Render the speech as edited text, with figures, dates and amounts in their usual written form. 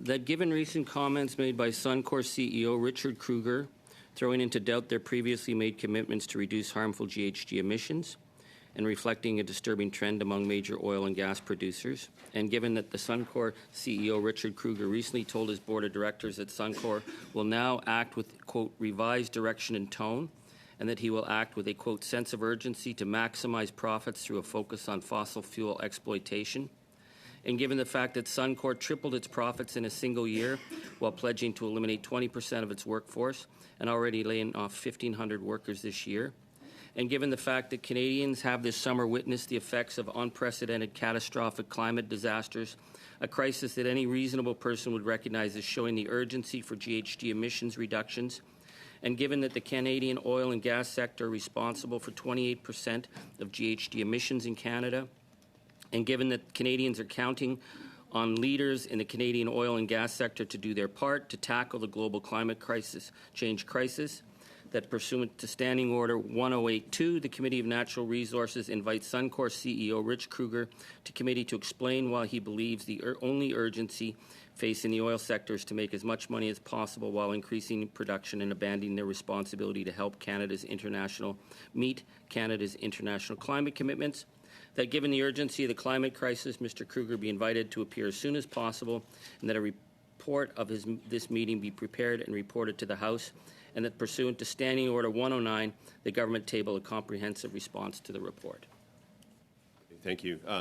that given recent comments made by Suncor CEO Richard Kruger, throwing into doubt their previously made commitments to reduce harmful GHG emissions and reflecting a disturbing trend among major oil and gas producers, and given that the Suncor CEO Richard Kruger recently told his board of directors that Suncor will now act with, quote, revised direction and tone, and that he will act with a, quote, sense of urgency to maximize profits through a focus on fossil fuel exploitation, and given the fact that Suncor tripled its profits in a single year while pledging to eliminate 20% of its workforce and already laying off 1,500 workers this year, and given the fact that Canadians have this summer witnessed the effects of unprecedented catastrophic climate disasters, a crisis that any reasonable person would recognize as showing the urgency for GHG emissions reductions, and given that the Canadian oil and gas sector are responsible for 28% of GHG emissions in Canada, and given that Canadians are counting on leaders in the Canadian oil and gas sector to do their part to tackle the global climate change crisis, that pursuant to Standing Order 1082, the Committee of Natural Resources invites Suncor CEO Rich Kruger to committee to explain why he believes the only urgency facing the oil sector is to make as much money as possible while increasing production and abandoning their responsibility to help meet Canada's international climate commitments. That given the urgency of the climate crisis, Mr. Kruger be invited to appear as soon as possible, and that a report of this meeting be prepared and reported to the House, and that pursuant to Standing Order 109, the government table a comprehensive response to the report. Thank you.